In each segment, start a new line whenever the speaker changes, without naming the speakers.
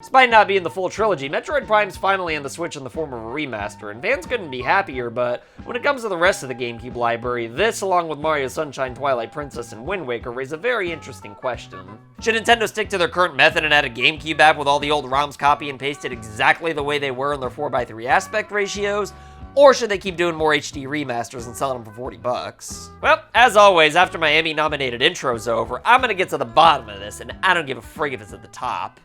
Despite not being the full trilogy, Metroid Prime's finally on the Switch in the form of a remaster, and fans couldn't be happier, but when it comes to the rest of the GameCube library, this, along with Mario Sunshine, Twilight Princess, and Windwaker, raise a very interesting question. Should Nintendo stick to their current method and add a GameCube app with all the old ROMs copy and pasted exactly the way they were in their 4:3 aspect ratios? Or should they keep doing more HD remasters and selling them for 40 bucks? Well, as always, after my Emmy-nominated intro's over, I'm gonna get to the bottom of this, and I don't give a frig if it's at the top.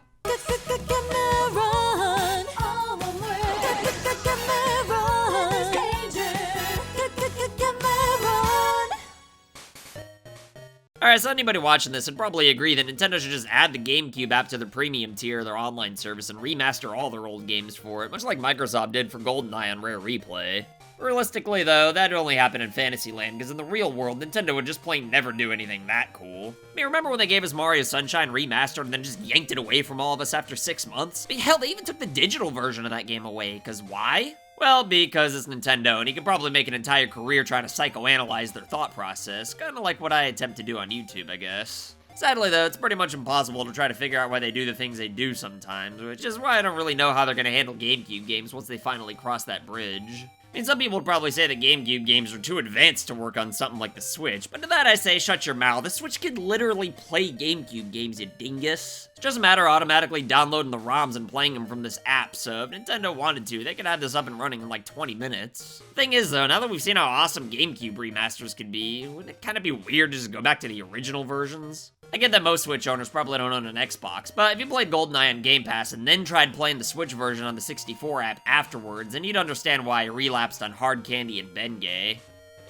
Alright, so anybody watching this would probably agree that Nintendo should just add the GameCube app to their premium tier of their online service and remaster all their old games for it, much like Microsoft did for GoldenEye on Rare Replay. Realistically, though, that'd only happen in Fantasyland, because in the real world, Nintendo would just plain never do anything that cool. I mean, remember when they gave us Mario Sunshine Remastered and then just yanked it away from all of us after 6 months? I mean, hell, they even took the digital version of that game away, because why? Well, because it's Nintendo, and you could probably make an entire career trying to psychoanalyze their thought process, kinda like what I attempt to do on YouTube, I guess. Sadly, though, it's pretty much impossible to try to figure out why they do the things they do sometimes, which is why I don't really know how they're gonna handle GameCube games once they finally cross that bridge. I mean, some people would probably say that GameCube games are too advanced to work on something like the Switch, but to that I say, shut your mouth. The Switch can literally play GameCube games, you dingus. It's just a matter of automatically downloading the ROMs and playing them from this app, so if Nintendo wanted to, they could have this up and running in like 20 minutes. Thing is, though, now that we've seen how awesome GameCube remasters could be, wouldn't it kind of be weird to just go back to the original versions? I get that most Switch owners probably don't own an Xbox, but if you played GoldenEye on Game Pass and then tried playing the Switch version on the 64 app afterwards, then you'd understand why I relapsed on Hard Candy and Bengay.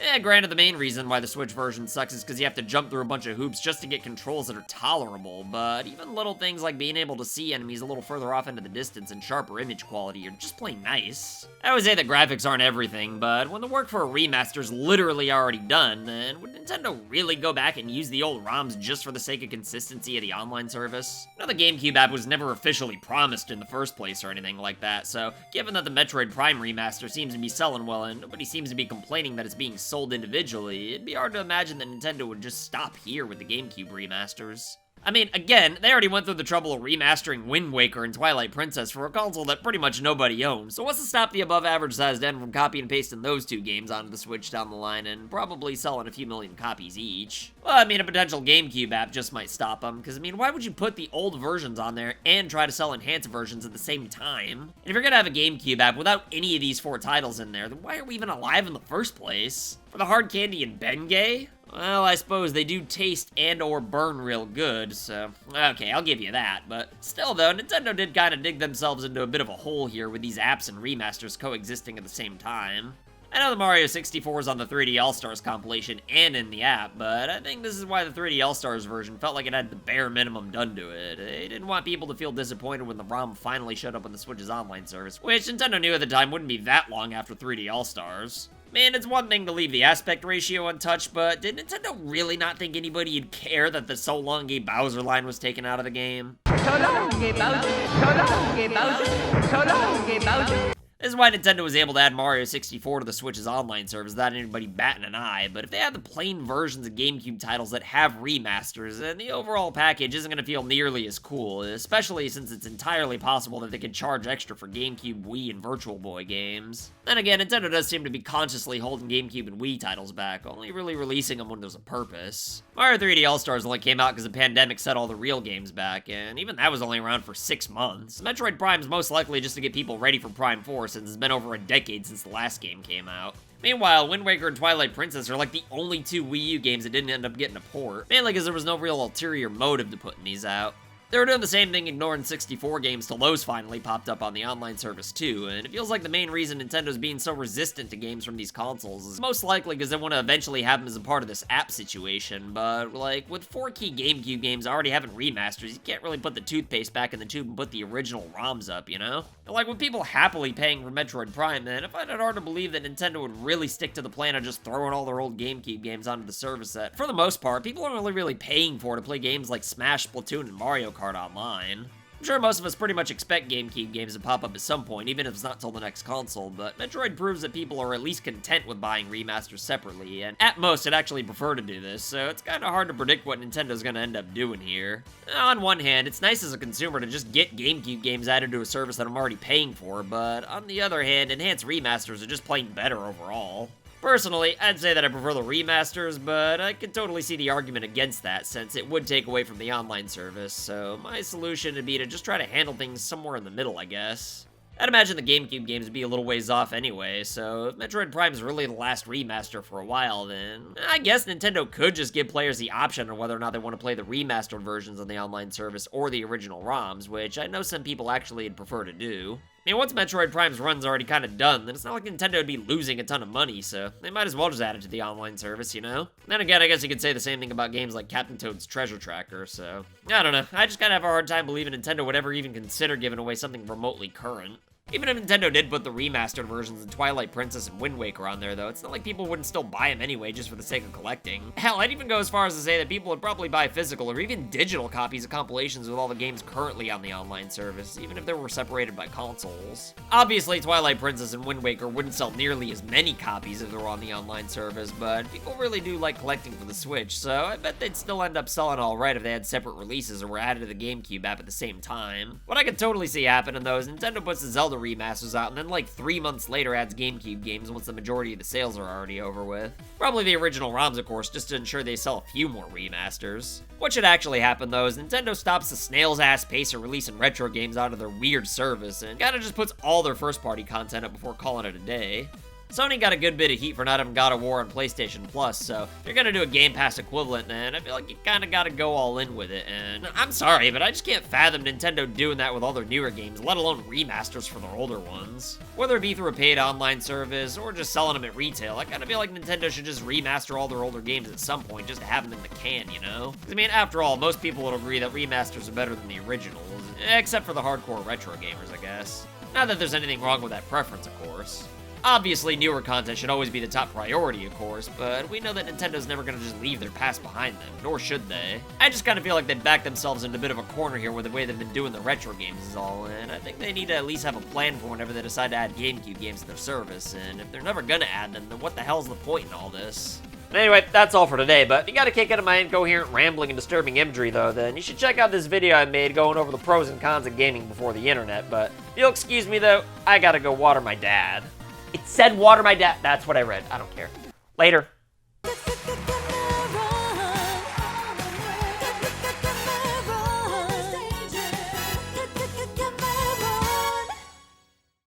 Yeah, granted, the main reason why the Switch version sucks is because you have to jump through a bunch of hoops just to get controls that are tolerable, but even little things like being able to see enemies a little further off into the distance and sharper image quality are just plain nice. I always say that graphics aren't everything, but when the work for a remaster's literally already done, then would Nintendo really go back and use the old ROMs just for the sake of consistency of the online service? Now, the GameCube app was never officially promised in the first place or anything like that, so given that the Metroid Prime remaster seems to be selling well and nobody seems to be complaining that it's being sold individually, it'd be hard to imagine that Nintendo would just stop here with the GameCube remasters. I mean, again, they already went through the trouble of remastering Windwaker and Twilight Princess for a console that pretty much nobody owns, so what's to stop the above-average-sized end from copy and pasting those two games onto the Switch down the line and probably selling a few million copies each? Well, I mean, a potential GameCube app just might stop them, because, I mean, why would you put the old versions on there and try to sell enhanced versions at the same time? And if you're gonna have a GameCube app without any of these 4 titles in there, then why are we even alive in the first place? For the Hard Candy and Bengay? Well, I suppose they do taste and or burn real good, so okay, I'll give you that. But still though, Nintendo did kind of dig themselves into a bit of a hole here with these apps and remasters coexisting at the same time. I know the Mario 64 is on the 3D All-Stars compilation and in the app, but I think this is why the 3D All-Stars version felt like it had the bare minimum done to it. They didn't want people to feel disappointed when the ROM finally showed up on the Switch's online service, which Nintendo knew at the time wouldn't be that long after 3D All-Stars. Man, it's one thing to leave the aspect ratio untouched, but did Nintendo really not think anybody would care that the So Long Gay Bowser line was taken out of the game? So long, Gay Bowser. So long, Gay Bowser. So long, Gay Bowser. This is why Nintendo was able to add Mario 64 to the Switch's online service without anybody batting an eye, but if they have the plain versions of GameCube titles that have remasters, then the overall package isn't going to feel nearly as cool, especially since it's entirely possible that they could charge extra for GameCube, Wii, and Virtual Boy games. Then again, Nintendo does seem to be consciously holding GameCube and Wii titles back, only really releasing them when there's a purpose. Mario 3D All-Stars only came out because the pandemic set all the real games back, and even that was only around for 6 months. Metroid Prime is most likely just to get people ready for Prime 4, since it's been over a decade since the last game came out. Meanwhile, Wind Waker and Twilight Princess are like the only 2 Wii U games that didn't end up getting a port, mainly because there was no real ulterior motive to putting these out. They were doing the same thing ignoring 64 games till those finally popped up on the online service too, and it feels like the main reason Nintendo's being so resistant to games from these consoles is most likely because they want to eventually have them as a part of this app situation, but like, with 4 key GameCube games already having remasters, you can't really put the toothpaste back in the tube and put the original ROMs up, you know? And like, with people happily paying for Metroid Prime, then I find it hard to believe that Nintendo would really stick to the plan of just throwing all their old GameCube games onto the service that, for the most part, people aren't really paying for to play games like Smash, Splatoon, and Mario Kart online. I'm sure most of us pretty much expect GameCube games to pop up at some point, even if it's not till the next console, but Metroid proves that people are at least content with buying remasters separately, and at most, I'd actually prefer to do this, so it's kinda hard to predict what Nintendo's gonna end up doing here. On one hand, it's nice as a consumer to just get GameCube games added to a service that I'm already paying for, but on the other hand, enhanced remasters are just plain better overall. Personally, I'd say that I prefer the remasters, but I can totally see the argument against that, since it would take away from the online service, so my solution would be to just try to handle things somewhere in the middle, I guess. I'd imagine the GameCube games would be a little ways off anyway, so if Metroid Prime is really the last remaster for a while, then I guess Nintendo could just give players the option on whether or not they want to play the remastered versions on the online service or the original ROMs, which I know some people actually would prefer to do. I mean, once Metroid Prime's run's already kind of done, then it's not like Nintendo would be losing a ton of money, so they might as well just add it to the online service, you know? Then again, I guess you could say the same thing about games like Captain Toad's Treasure Tracker, so I don't know. I just kind of have a hard time believing Nintendo would ever even consider giving away something remotely current. Even if Nintendo did put the remastered versions of Twilight Princess and Windwaker on there, though, it's not like people wouldn't still buy them anyway just for the sake of collecting. Hell, I'd even go as far as to say that people would probably buy physical or even digital copies of compilations with all the games currently on the online service, even if they were separated by consoles. Obviously, Twilight Princess and Windwaker wouldn't sell nearly as many copies if they were on the online service, but people really do like collecting for the Switch, so I bet they'd still end up selling alright if they had separate releases or were added to the GameCube app at the same time. What I could totally see happening, though, is Nintendo puts the Zelda remasters out and then like 3 months later adds GameCube games once the majority of the sales are already over with. Probably the original ROMs, of course, just to ensure they sell a few more remasters. What should actually happen, though, is Nintendo stops the snail's ass pace of releasing retro games out of their weird service and kinda just puts all their first-party content up before calling it a day. Sony got a good bit of heat for not having God of War on PlayStation Plus, so if you're gonna do a Game Pass equivalent, then I feel like you kinda gotta go all in with it, and I'm sorry, but I just can't fathom Nintendo doing that with all their newer games, let alone remasters for their older ones. Whether it be through a paid online service, or just selling them at retail, I kinda feel like Nintendo should just remaster all their older games at some point, just to have them in the can, you know? 'Cause, I mean, after all, most people would agree that remasters are better than the originals, except for the hardcore retro gamers, I guess. Not that there's anything wrong with that preference, of course. Obviously, newer content should always be the top priority, of course, but we know that Nintendo's never gonna just leave their past behind them, nor should they. I just kinda feel like they backed themselves into a bit of a corner here with the way they've been doing the retro games is all, and I think they need to at least have a plan for whenever they decide to add GameCube games to their service, and if they're never gonna add them, then what the hell's the point in all this? Anyway, that's all for today, but if you got a kick out of my incoherent rambling and disturbing imagery, though, then you should check out this video I made going over the pros and cons of gaming before the internet, but if you'll excuse me, though, I gotta go water my dad. It said water my dad. That's what I read. I don't care. Later.